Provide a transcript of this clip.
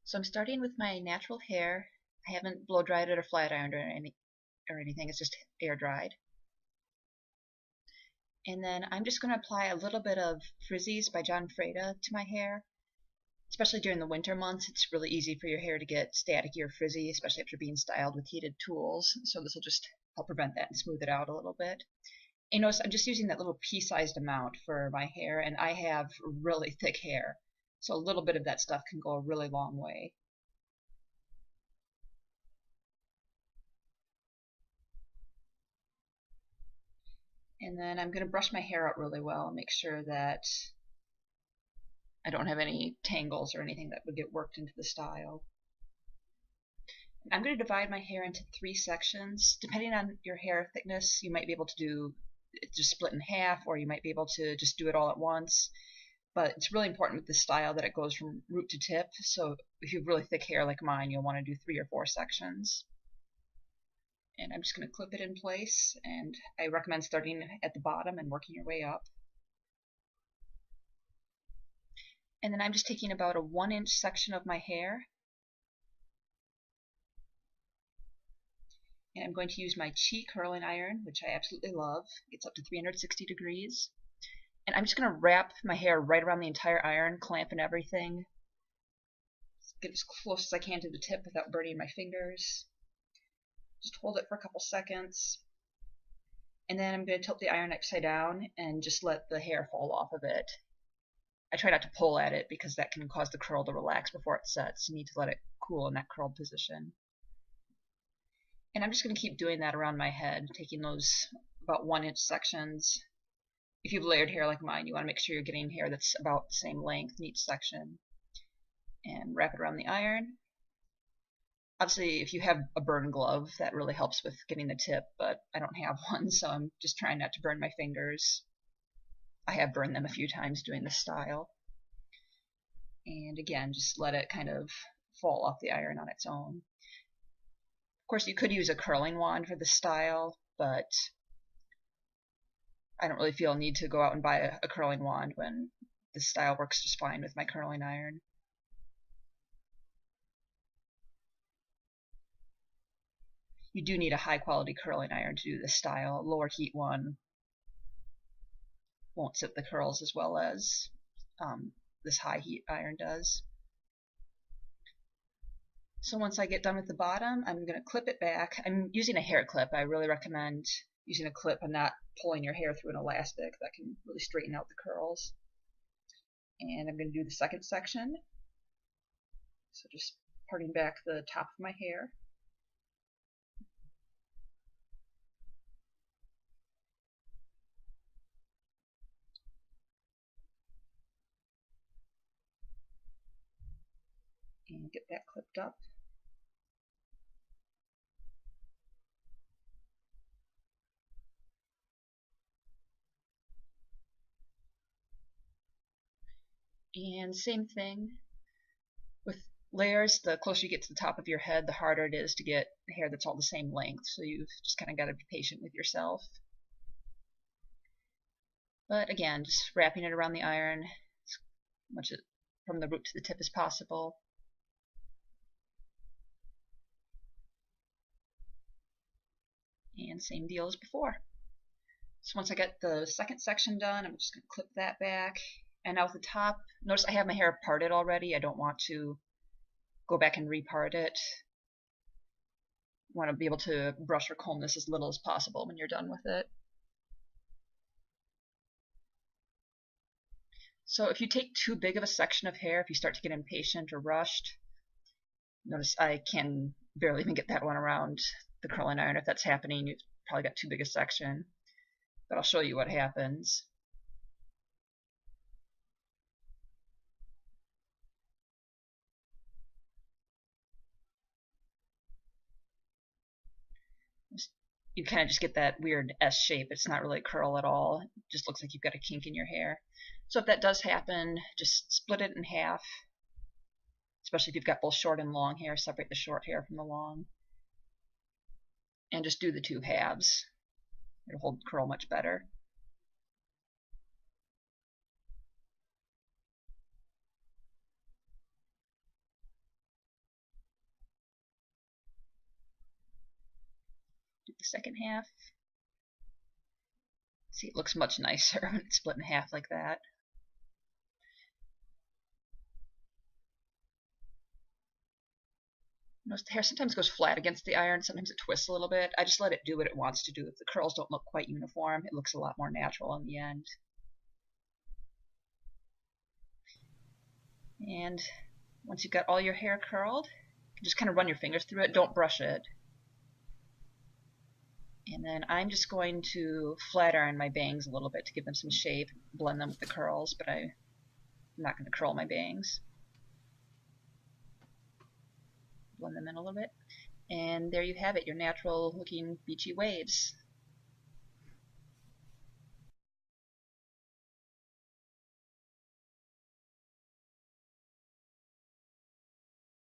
So I'm starting with my natural hair. I haven't blow dried it or flat ironed or anything. It's just air dried. And then I'm just going to apply a little bit of Frizzies by John Frieda to my hair. Especially during the winter months, it's really easy for your hair to get staticky or frizzy, especially after being styled with heated tools. So this will just help prevent that and smooth it out a little bit. And notice I'm just using that little pea-sized amount for my hair, and I have really thick hair. So a little bit of that stuff can go a really long way. And then I'm going to brush my hair out really well, make sure that I don't have any tangles or anything that would get worked into the style. I'm going to divide my hair into 3 sections. Depending on your hair thickness, you might be able to do it just split in half, or you might be able to just do it all at once. But it's really important with this style that it goes from root to tip. So if you have really thick hair like mine, you'll want to do 3 or 4 sections. And I'm just going to clip it in place, and I recommend starting at the bottom and working your way up. And then I'm just taking about a 1-inch section of my hair, and I'm going to use my Beachy curling iron, which I absolutely love. It's up to 360 degrees. And I'm just going to wrap my hair right around the entire iron, clamp and everything. Get as close as I can to the tip without burning my fingers. Just hold it for a couple seconds. And then I'm going to tilt the iron upside down and just let the hair fall off of it. I try not to pull at it because that can cause the curl to relax before it sets. You need to let it cool in that curled position. And I'm just going to keep doing that around my head, taking those about 1-inch sections. If you have layered hair like mine, you want to make sure you're getting hair that's about the same length in each section. And wrap it around the iron. Obviously, if you have a burn glove, that really helps with getting the tip, but I don't have one, so I'm just trying not to burn my fingers. I have burned them a few times doing this style. And again, just let it kind of fall off the iron on its own. Of course, you could use a curling wand for this style, but I don't really feel a need to go out and buy a curling wand when this style works just fine with my curling iron. You do need a high quality curling iron to do this style. A lower heat one won't sit the curls as well as this high heat iron does. So once I get done with the bottom, I'm going to clip it back. I'm using a hair clip. I really recommend using a clip and not pulling your hair through an elastic. That can really straighten out the curls. And I'm going to do the second section. So just parting back the top of my hair. And get that clipped up. And same thing with layers. The closer you get to the top of your head, the harder it is to get hair that's all the same length. So you've just kind of got to be patient with yourself. But again, just wrapping it around the iron as much from the root to the tip as possible. And same deal as before. So once I get the second section done, I'm just going to clip that back. And now with the top, notice I have my hair parted already. I don't want to go back and repart it. You want to be able to brush or comb this as little as possible when you're done with it. So if you take too big of a section of hair, if you start to get impatient or rushed, notice I can barely even get that one around the curling iron. If that's happening, you've probably got too big a section. But I'll show you what happens. You kind of just get that weird S shape. It's not really a curl at all. It just looks like you've got a kink in your hair. So if that does happen, just split it in half. Especially if you've got both short and long hair, separate the short hair from the long. And just do the 2 halves. It'll hold the curl much better. second half. See, it looks much nicer when it's split in half like that. Notice the hair sometimes goes flat against the iron, sometimes it twists a little bit. I just let it do what it wants to do. If the curls don't look quite uniform, it looks a lot more natural in the end. And once you've got all your hair curled, you can just kind of run your fingers through it. Don't brush it. And then I'm just going to flat iron my bangs a little bit to give them some shape, blend them with the curls, but I'm not going to curl my bangs. Blend them in a little bit. And there you have it, your natural looking beachy waves.